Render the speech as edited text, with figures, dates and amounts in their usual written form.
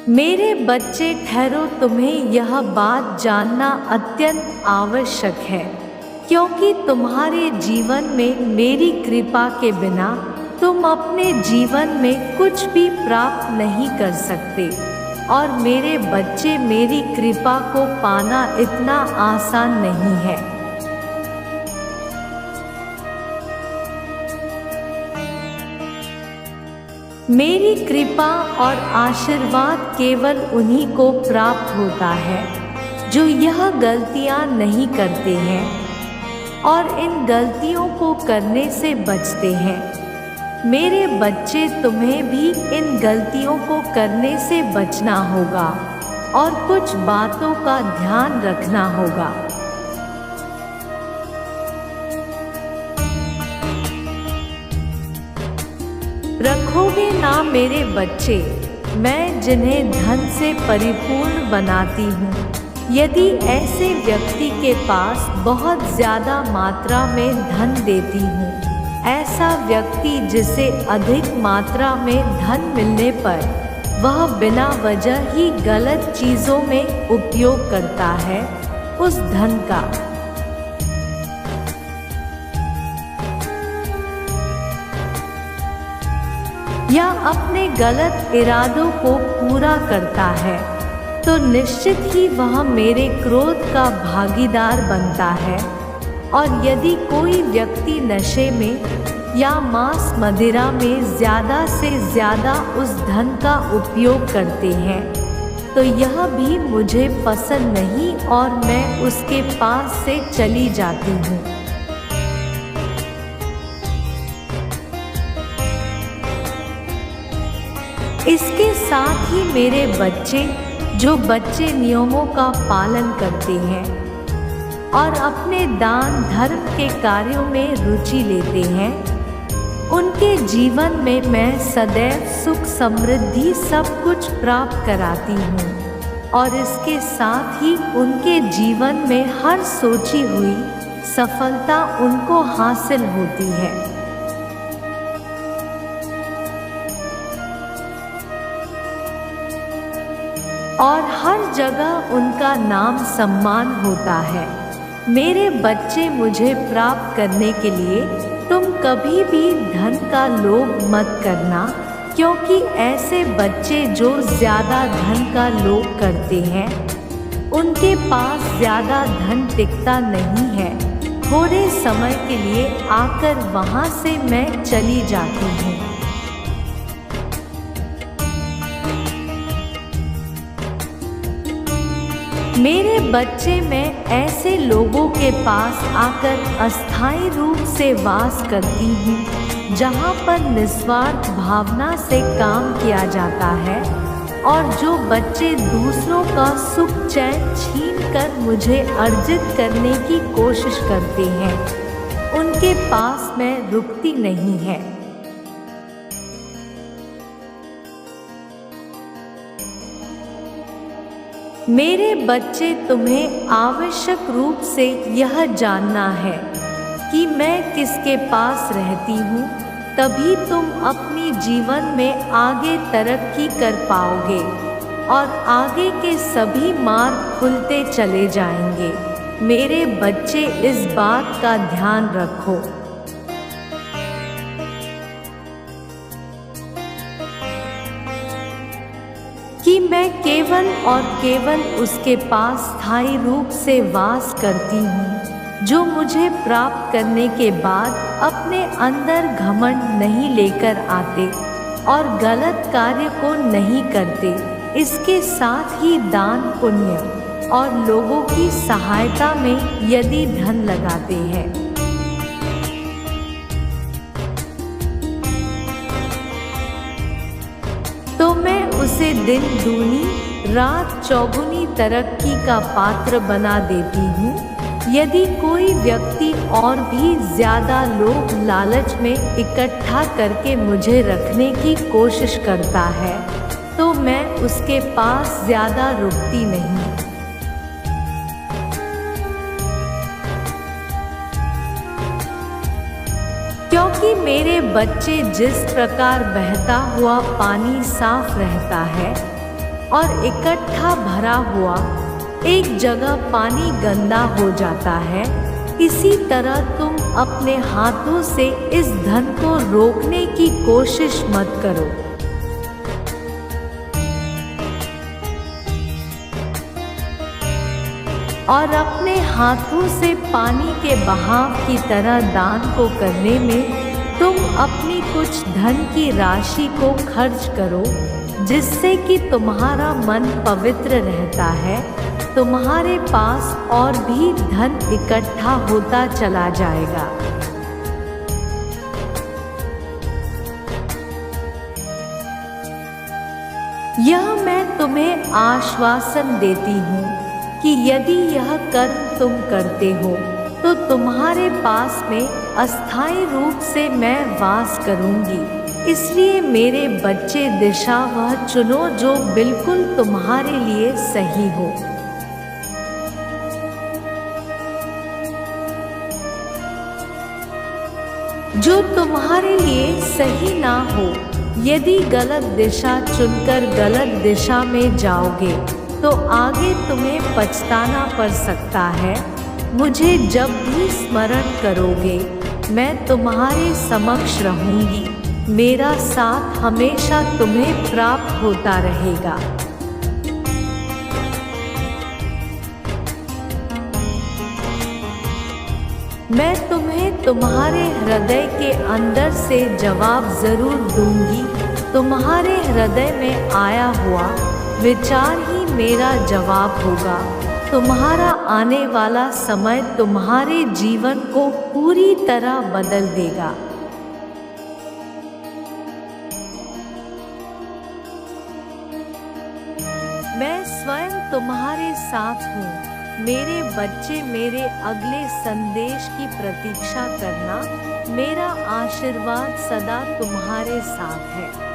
मेरे बच्चे ठहरो, तुम्हें यह बात जानना अत्यंत आवश्यक है, क्योंकि तुम्हारे जीवन में मेरी कृपा के बिना तुम अपने जीवन में कुछ भी प्राप्त नहीं कर सकते। और मेरे बच्चे, मेरी कृपा को पाना इतना आसान नहीं है। मेरी कृपा और आशीर्वाद केवल उन्हीं को प्राप्त होता है जो यह गलतियां नहीं करते हैं और इन गलतियों को करने से बचते हैं। मेरे बच्चे, तुम्हें भी इन गलतियों को करने से बचना होगा और कुछ बातों का ध्यान रखना होगा। रखोगे ना मेरे बच्चे, मैं जिन्हें धन से परिपूर्ण बनाती हूँ। यदि ऐसे व्यक्ति के पास बहुत ज़्यादा मात्रा में धन देती हूँ, ऐसा व्यक्ति जिसे अधिक मात्रा में धन मिलने पर वह बिना वजह ही गलत चीज़ों में उपयोग करता है, उस धन का या अपने गलत इरादों को पूरा करता है, तो निश्चित ही वह मेरे क्रोध का भागीदार बनता है। और यदि कोई व्यक्ति नशे में या मांस मदिरा में ज़्यादा से ज़्यादा उस धन का उपयोग करते हैं, तो यह भी मुझे पसंद नहीं और मैं उसके पास से चली जाती हूँ। इसके साथ ही मेरे बच्चे, जो बच्चे नियमों का पालन करते हैं और अपने दान धर्म के कार्यों में रुचि लेते हैं, उनके जीवन में मैं सदैव सुख समृद्धि सब कुछ प्राप्त कराती हूँ और इसके साथ ही उनके जीवन में हर सोची हुई सफलता उनको हासिल होती है। और हर जगह उनका नाम सम्मान होता है। मेरे बच्चे, मुझे प्राप्त करने के लिए तुम कभी भी धन का लोभ मत करना, क्योंकि ऐसे बच्चे जो ज़्यादा धन का लोभ करते हैं, उनके पास ज़्यादा धन टिकता नहीं है। थोड़े समय के लिए आकर वहाँ से मैं चली जाती हूँ। मेरे बच्चे, मैं ऐसे लोगों के पास आकर अस्थायी रूप से वास करती हूँ, जहाँ पर निस्वार्थ भावना से काम किया जाता है और जो बच्चे दूसरों का सुख चैन छीन कर मुझे अर्जित करने की कोशिश करते हैं, उनके पास मैं रुकती नहीं है। मेरे बच्चे, तुम्हें आवश्यक रूप से यह जानना है कि मैं किसके पास रहती हूँ, तभी तुम अपनी जीवन में आगे तरक्की कर पाओगे और आगे के सभी मार्ग खुलते चले जाएंगे। मेरे बच्चे, इस बात का ध्यान रखो कि मैं केवल और केवल उसके पास स्थायी रूप से वास करती हूँ, जो मुझे प्राप्त करने के बाद अपने अंदर घमंड नहीं लेकर आते और गलत कार्य को नहीं करते। इसके साथ ही दान पुण्य और लोगों की सहायता में यदि धन लगाते हैं, तो मैं उसे दिन दूनी रात चौगुनी तरक्की का पात्र बना देती हूँ। यदि कोई व्यक्ति और भी ज़्यादा लोभ लालच में इकट्ठा करके मुझे रखने की कोशिश करता है, तो मैं उसके पास ज़्यादा रुकती नहीं। क्योंकि मेरे बच्चे, जिस प्रकार बहता हुआ पानी साफ रहता है, और इकट्ठा भरा हुआ एक जगह पानी गंदा हो जाता है, इसी तरह तुम अपने हाथों से इस धन को रोकने की कोशिश मत करो। और अपने हाथों से पानी के बहाव की तरह दान को करने में तुम अपनी कुछ धन की राशि को खर्च करो, जिससे कि तुम्हारा मन पवित्र रहता है, तुम्हारे पास और भी धन इकट्ठा होता चला जाएगा। यह मैं तुम्हें आश्वासन देती हूँ कि यदि यह कर्म तुम करते हो तो तुम्हारे पास में अस्थायी रूप से मैं वास करूंगी। इसलिए मेरे बच्चे, दिशा वह चुनो जो बिल्कुल तुम्हारे लिए सही हो। जो तुम्हारे लिए सही ना हो, यदि गलत दिशा चुनकर गलत दिशा में जाओगे तो आगे तुम्हें पछताना पड़ सकता है। मुझे जब भी स्मरण करोगे मैं तुम्हारे समक्ष रहूंगी, मेरा साथ हमेशा तुम्हें प्राप्त होता रहेगा। मैं तुम्हें तुम्हारे हृदय के अंदर से जवाब जरूर दूंगी। तुम्हारे हृदय में आया हुआ विचार ही मेरा जवाब होगा। तुम्हारा आने वाला समय तुम्हारे जीवन को पूरी तरह बदल देगा। मैं स्वयं तुम्हारे साथ हूँ। मेरे बच्चे, मेरे अगले संदेश की प्रतीक्षा करना। मेरा आशीर्वाद सदा तुम्हारे साथ है।